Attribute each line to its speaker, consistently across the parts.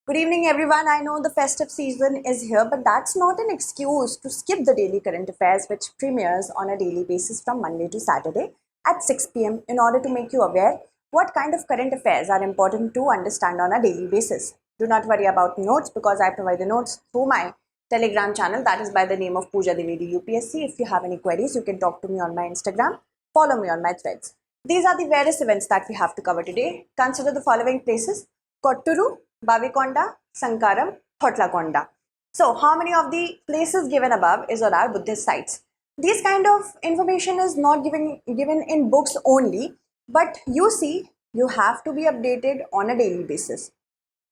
Speaker 1: Good evening, everyone. I know the festive season is here, but that's not an excuse to skip the daily current affairs, which premieres on a daily basis from Monday to Saturday at 6 p.m. in order to make you aware what kind of current affairs are important to understand on a daily basis. Do not worry about notes because I provide the notes through my Telegram channel that is by the name of Pooja Dwivedi UPSC. If you have any queries, you can talk to me on my Instagram. Follow me on my threads. These are the various events that we have to cover today. Consider the following places: Kotturu, Bavikonda, Sankaram, Thotlakonda. So, how many of the places given above is on our Buddhist sites? This kind of information is not given in books only, but you see, you have to be updated on a daily basis.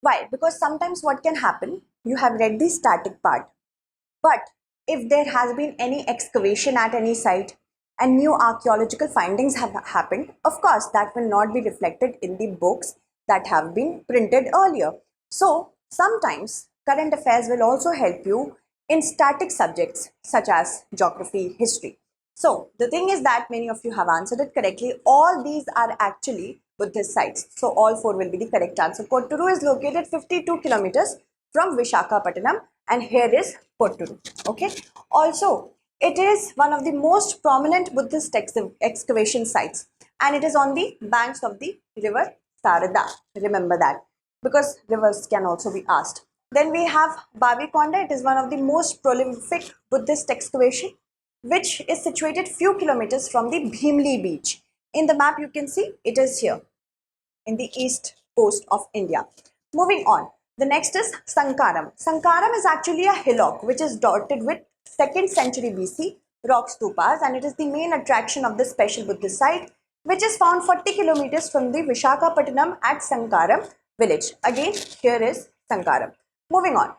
Speaker 1: Why? Because sometimes what can happen, you have read the static part, but if there has been any excavation at any site and new archaeological findings have happened, of course, that will not be reflected in the books that have been printed earlier. So, sometimes current affairs will also help you in static subjects such as geography, history. So, the thing is that many of you have answered it correctly. All these are actually Buddhist sites. So, all four will be the correct answer. Kotturu is located 52 kilometers from Vishakhapatnam, and here is Kotturu. Okay. Also, it is one of the most prominent Buddhist excavation sites, and it is on the banks of the river Sarada. Remember that, because rivers can also be asked. Then we have Bavikonda. It is one of the most prolific Buddhist excavation, which is situated few kilometers from the Bhimli beach. In the map, you can see it is here in the east coast of India. Moving on, the next is Sankaram. Sankaram is actually a hillock which is dotted with 2nd century BC rock stupas, and it is the main attraction of this special Buddhist site, which is found 40 kilometers from the Vishakhapatnam at Sankaram village. Again, here is Sankaram. Moving on,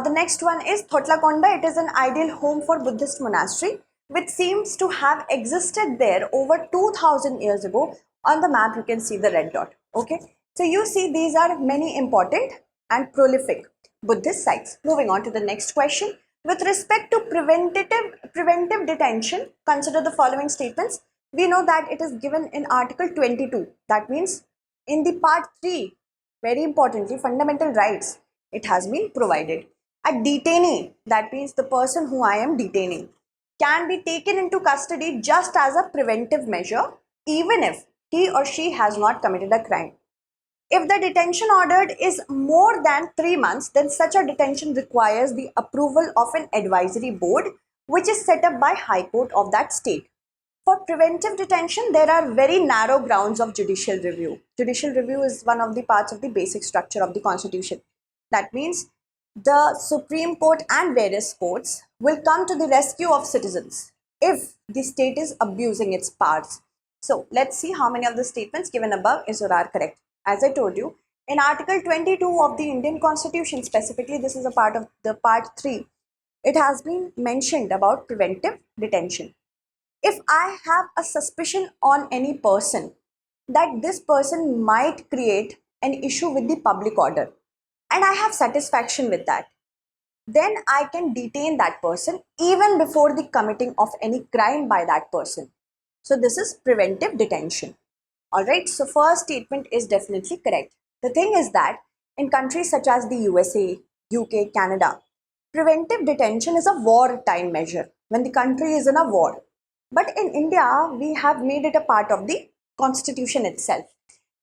Speaker 1: the next one is Thotlakonda. It is an ideal home for Buddhist monastery, which seems to have existed there over 2000 years ago. On the map, you can see the red dot. Okay, so you see these are many important and prolific Buddhist sites. Moving on to the next question. With respect to preventive detention, consider the following statements. We know that it is given in Article 22. That means in the part 3, very importantly, fundamental rights, it has been provided. A detainee, that means the person who I am detaining, can be taken into custody just as a preventive measure, even if he or she has not committed a crime. If the detention ordered is more than 3 months, then such a detention requires the approval of an advisory board, which is set up by High Court of that state. For preventive detention, there are very narrow grounds of judicial review. Judicial review is one of the parts of the basic structure of the Constitution. That means the Supreme Court and various courts will come to the rescue of citizens if the state is abusing its powers. So let's see how many of the statements given above is or are correct. As I told you, in Article 22 of the Indian Constitution, specifically this is a part of the part 3, it has been mentioned about preventive detention. If I have a suspicion on any person that this person might create an issue with the public order, and I have satisfaction with that, then I can detain that person even before the committing of any crime by that person. So this is preventive detention. Alright, so first statement is definitely correct. The thing is that in countries such as the USA, UK, Canada, preventive detention is a wartime measure when the country is in a war. But in India, we have made it a part of the constitution itself.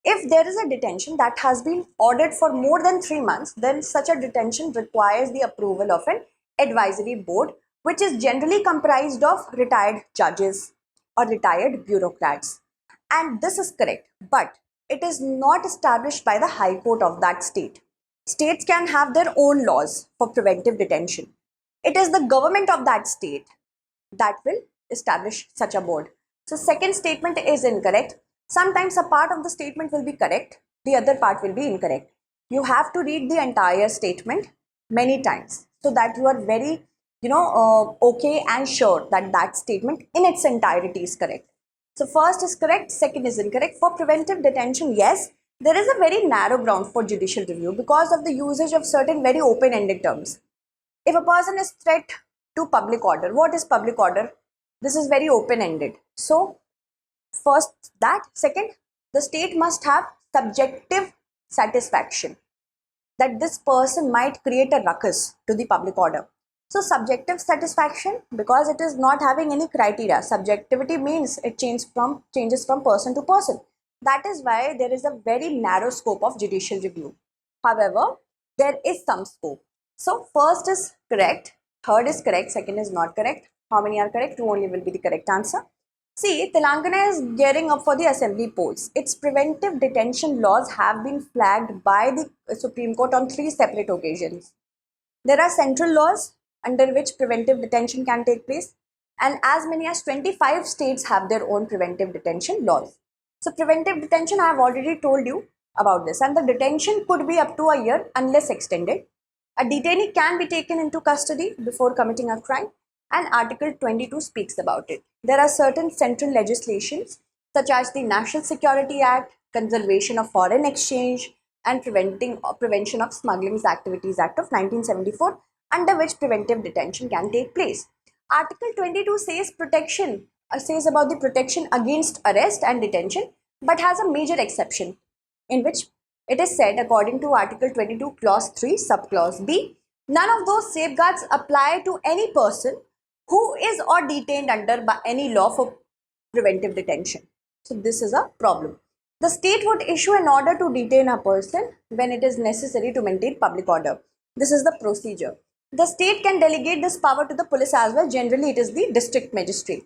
Speaker 1: If there is a detention that has been ordered for more than 3 months, then such a detention requires the approval of an advisory board, which is generally comprised of retired judges or retired bureaucrats. And this is correct, but it is not established by the High Court of that state. States can have their own laws for preventive detention. It is the government of that state that will establish such a board. So second statement is incorrect. Sometimes a part of the statement will be correct, the other part will be incorrect. You have to read the entire statement many times so that you are very, okay and sure that that statement in its entirety is correct. So first is correct, second is incorrect. For preventive detention, yes, there is a very narrow ground for judicial review because of the usage of certain very open-ended terms. If a person is threat to public order, what is public order? This is very open-ended. So first that, second, the state must have subjective satisfaction. that this person might create a ruckus to the public order. So subjective satisfaction, because it is not having any criteria. Subjectivity means it changes from person to person. That is why there is a very narrow scope of judicial review. However, there is some scope. So first is correct, third is correct, second is not correct. How many are correct? Two only will be the correct answer. See, Telangana is gearing up for the assembly polls. Its preventive detention laws have been flagged by the Supreme Court on 3 separate occasions. There are central laws under which preventive detention can take place, and as many as 25 states have their own preventive detention laws. So preventive detention, I have already told you about this, and the detention could be up to a year unless extended. A detainee can be taken into custody before committing a crime, and Article 22 speaks about it. There are certain central legislations such as the National Security Act, Conservation of Foreign Exchange, and Prevention of Smuggling Activities Act of 1974, under which preventive detention can take place. Article 22 says about the protection against arrest and detention, but has a major exception, in which it is said, according to Article 22, Clause 3, Subclause B, none of those safeguards apply to any person who is or detained under by any law for preventive detention. So this is a problem. The state would issue an order to detain a person when it is necessary to maintain public order. This is the procedure. The state can delegate this power to the police as well. Generally, it is the district magistrate.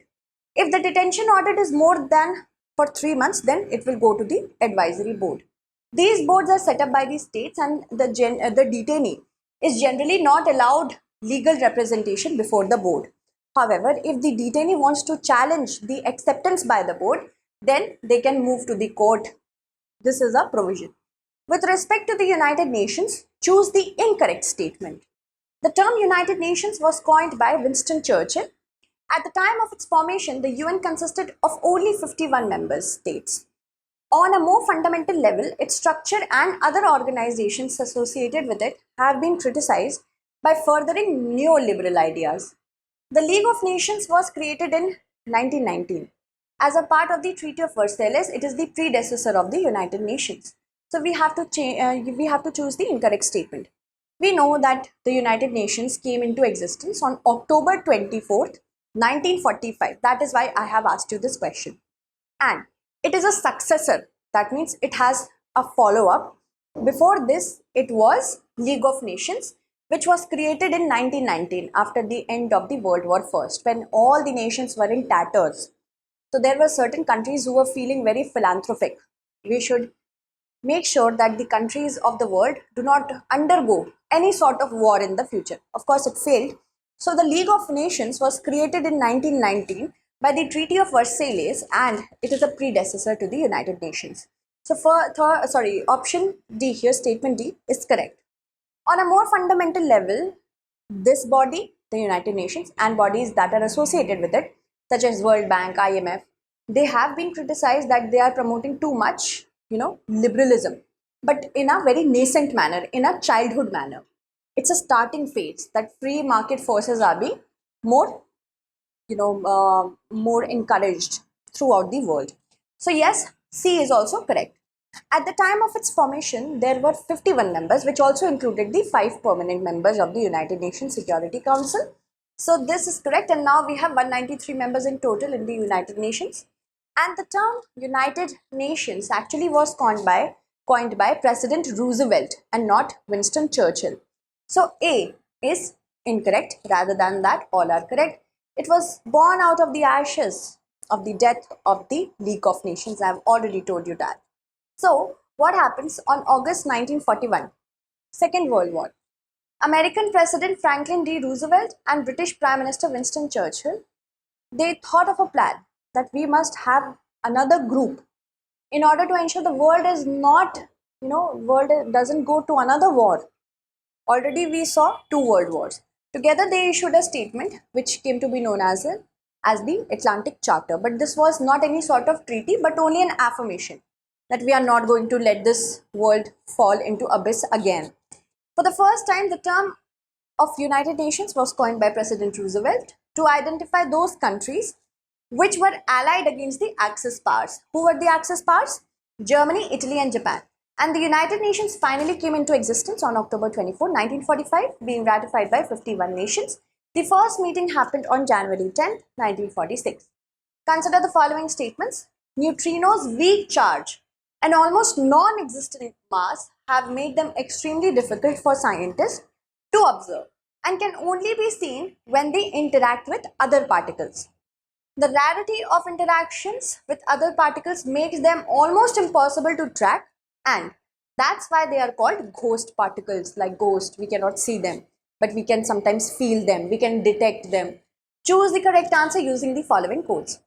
Speaker 1: If the detention order is more than for 3 months, then it will go to the advisory board. These boards are set up by the states, and the detainee is generally not allowed legal representation before the board. However, if the detainee wants to challenge the acceptance by the board, then they can move to the court. This is a provision. With respect to the United Nations, choose the incorrect statement. The term United Nations was coined by Winston Churchill. At the time of its formation, the UN consisted of only 51 member states. On a more fundamental level, its structure and other organizations associated with it have been criticized by furthering neoliberal ideas. The League of Nations was created in 1919. As a part of the Treaty of Versailles, it is the predecessor of the United Nations. So we have to choose the incorrect statement. We know that the United Nations came into existence on October 24th, 1945. That is why I have asked you this question. And it is a successor. That means it has a follow-up. Before this, it was League of Nations, which was created in 1919 after the end of the World War I, when all the nations were in tatters. So there were certain countries who were feeling very philanthropic. We should make sure that the countries of the world do not undergo any sort of war in the future. Of course, it failed. So the League of Nations was created in 1919 by the Treaty of Versailles, and it is a predecessor to the United Nations. So option D here, statement D, is correct. On a more fundamental level, this body, the United Nations, and bodies that are associated with it, such as World Bank, IMF, they have been criticized that they are promoting too much, liberalism, but in a very nascent manner, in a childhood manner. It's a starting phase that free market forces are being more more encouraged throughout the world. So yes, C is also correct. At the time of its formation, there were 51 members, which also included the 5 permanent members of the United Nations Security Council. So this is correct, and now we have 193 members in total in the United Nations. And the term United Nations actually was coined by President Roosevelt and not Winston Churchill. So A is incorrect. Rather than that, all are correct. It was born out of the ashes of the death of the League of Nations. I have already told you that. So, what happens on August 1941, Second World War? American President Franklin D. Roosevelt and British Prime Minister Winston Churchill, they thought of a plan that we must have another group in order to ensure the world is not, world doesn't go to another war. Already we saw 2 world wars. Together they issued a statement which came to be known as the Atlantic Charter. But this was not any sort of treaty, but only an affirmation that we are not going to let this world fall into abyss again. For the first time, the term of United Nations was coined by President Roosevelt to identify those countries which were allied against the Axis powers. Who were the Axis powers? Germany, Italy and Japan. And the United Nations finally came into existence on October 24, 1945, being ratified by 51 nations. The first meeting happened on January 10, 1946. Consider the following statements. Neutrinos' weak charge and almost non-existent mass have made them extremely difficult for scientists to observe and can only be seen when they interact with other particles. The rarity of interactions with other particles makes them almost impossible to track, and that's why they are called ghost particles. Like ghost, we cannot see them, but we can sometimes feel them, we can detect them. Choose the correct answer using the following codes.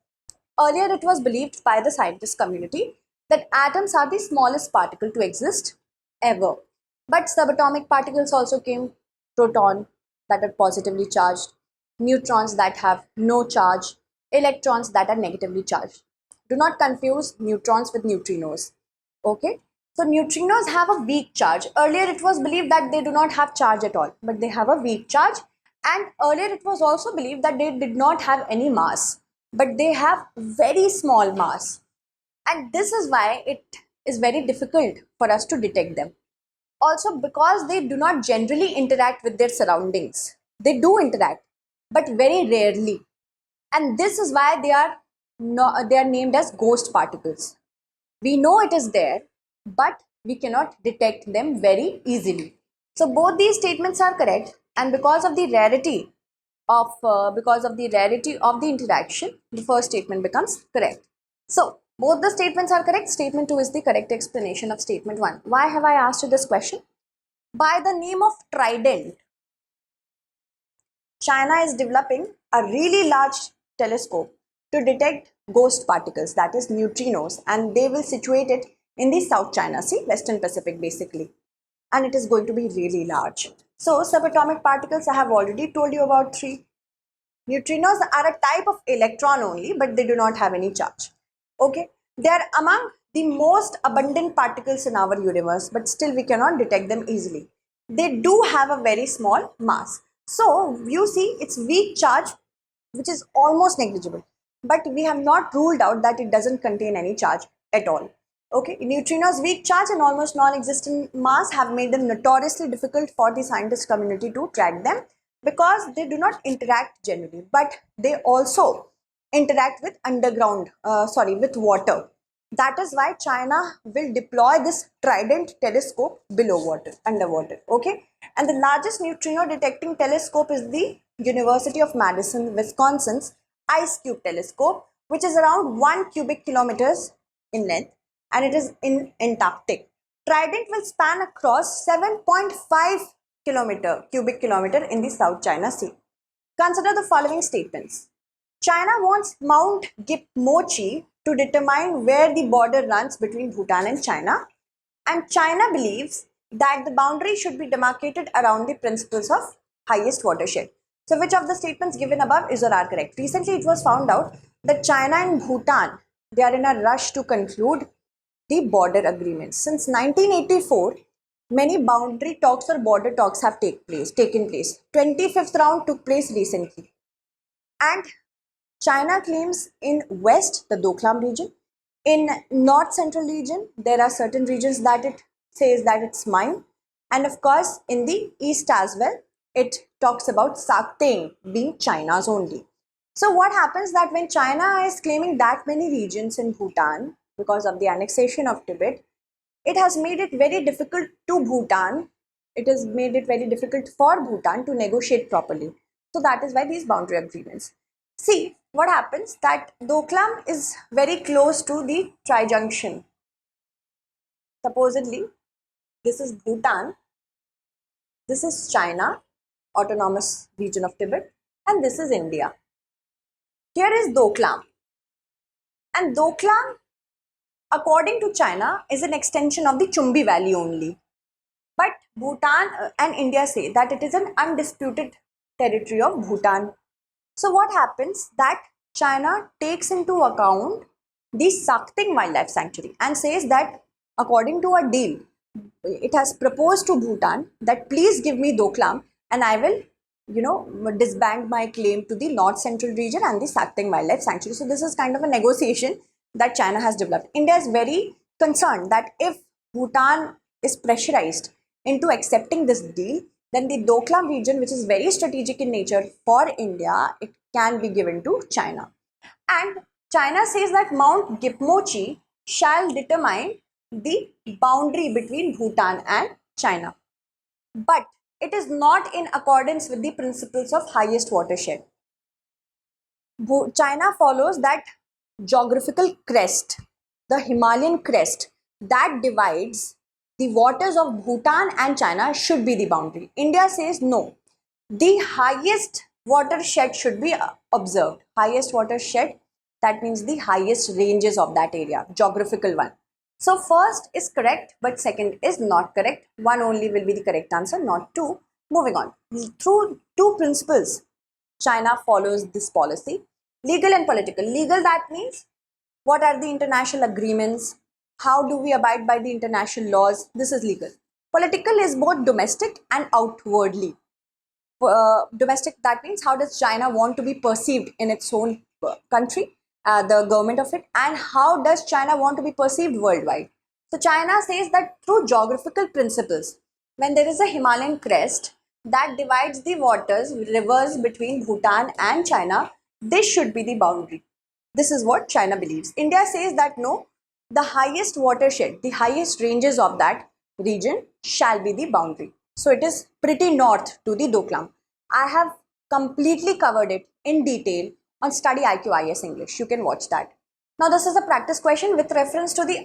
Speaker 1: Earlier, it was believed by the scientist community that atoms are the smallest particle to exist ever. But subatomic particles also came: proton that are positively charged, neutrons that have no charge, electrons that are negatively charged. Do not confuse neutrons with neutrinos. Okay? So neutrinos have a weak charge. Earlier it was believed that they do not have charge at all, but they have a weak charge. And earlier it was also believed that they did not have any mass, but they have very small mass. And this is why it is very difficult for us to detect them. Also, because they do not generally interact with their surroundings. They do interact, but very rarely. And this is why they are named as ghost particles. We know it is there, but we cannot detect them very easily. So both these statements are correct, and because of the rarity of the interaction, the first statement becomes correct. So both the statements are correct. Statement 2 is the correct explanation of statement 1. Why have I asked you this question? By the name of Trident, China is developing a really large telescope to detect ghost particles, that is neutrinos, and they will situate it in the South China Sea, Western Pacific basically. And it is going to be really large. So subatomic particles, I have already told you about 3. Neutrinos are a type of electron only, but they do not have any charge. Okay, they are among the most abundant particles in our universe, but still we cannot detect them easily. They do have a very small mass. So you see its weak charge, which is almost negligible, but we have not ruled out that it doesn't contain any charge at all. Okay, neutrinos' weak charge and almost non-existent mass have made them notoriously difficult for the scientist community to track them, because they do not interact generally, but they also interact with with water. That is why China will deploy this Trident telescope below water, underwater. Okay, and the largest neutrino detecting telescope is the University of Madison, Wisconsin's Ice Cube telescope, which is around 1 cubic kilometers in length, and it is in Antarctic. Trident will span across 7.5 cubic kilometer in the South China Sea. Consider the following statements. China wants Mount Gipmochi to determine where the border runs between Bhutan and China, and China believes that the boundary should be demarcated around the principles of highest watershed. So which of the statements given above is or are correct? Recently it was found out that China and Bhutan, they are in a rush to conclude the border agreements. Since 1984, many boundary talks or border talks have taken place. 25th round took place recently. And China claims in west, the Doklam region. In north central region, there are certain regions that it says that it's mine. And of course, in the east as well, it talks about Sakteng being China's only. So what happens that when China is claiming that many regions in Bhutan because of the annexation of Tibet, it has made it very difficult to Bhutan. It has made it very difficult for Bhutan to negotiate properly. So that is why these boundary agreements. See, what happens that Doklam is very close to the trijunction. Supposedly, this is Bhutan, this is China, autonomous region of Tibet, and this is India. Here is Doklam. And Doklam, according to China, is an extension of the Chumbi Valley only. But Bhutan and India say that it is an undisputed territory of Bhutan. So what happens that China takes into account the Sakteng Wildlife Sanctuary and says that according to a deal, it has proposed to Bhutan that please give me Doklam and I will, disband my claim to the North Central region and the Sakteng Wildlife Sanctuary. So this is kind of a negotiation that China has developed. India is very concerned that if Bhutan is pressurized into accepting this deal, then the Doklam region, which is very strategic in nature for India, it can be given to China. And China says that Mount Gipmochi shall determine the boundary between Bhutan and China. But it is not in accordance with the principles of highest watershed. China follows that geographical crest, the Himalayan crest that divides the waters of Bhutan and China should be the boundary. India says no. The highest watershed should be observed. Highest watershed, that means the highest ranges of that area, geographical one. So first is correct, but second is not correct. One only will be the correct answer, not two. Moving on. Through two principles, China follows this policy. Legal and political. Legal, that means what are the international agreements? How do we abide by the international laws? This is legal. Political is both domestic and outwardly. Domestic, that means how does China want to be perceived in its own country, the government of it, and how does China want to be perceived worldwide. So China says that through geographical principles, when there is a Himalayan crest that divides the waters, rivers between Bhutan and China, this should be the boundary. This is what China believes. India says that no, the highest watershed, the highest ranges of that region shall be the boundary. So it is pretty north to the Doklam. I have completely covered it in detail on StudyIQ IAS English. You can watch that. Now this is a practice question with reference to the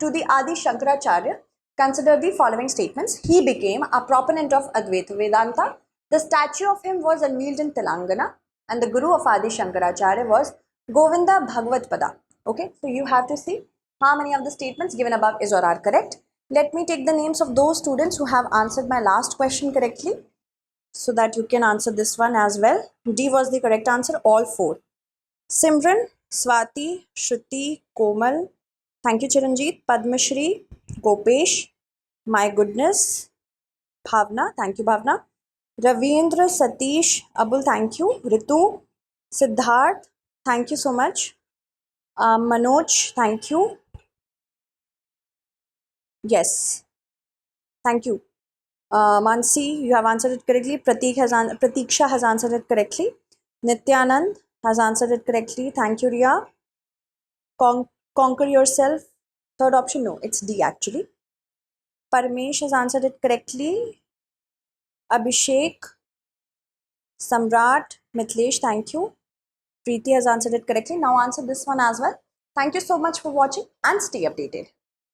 Speaker 1: Adi Shankaracharya. Consider the following statements. He became a proponent of Advaita Vedanta. The statue of him was unveiled in Telangana, and the guru of Adi Shankaracharya was Govinda Bhagavatpada. Okay, so you have to see how many of the statements given above is or are correct. Let me take the names of those students who have answered my last question correctly, so that you can answer this one as well. D was the correct answer, all four. Simran, Swati, Shruti, Komal, thank you Chiranjeet, Padmashri, Gopesh, my goodness, Bhavna, thank you Bhavna, Ravindra, Satish, Abul, thank you, Ritu, Siddharth, thank you so much, Manoj, thank you, yes, thank you. Mansi, you have answered it correctly. Pratiksha has answered it correctly. Nityanand has answered it correctly. Thank you, Ria. Conquer yourself. Third option, no, it's D actually. Parmesh has answered it correctly. Abhishek, Samrat, Mithlesh, thank you. Preeti has answered it correctly. Now answer this one as well. Thank you so much for watching and stay updated.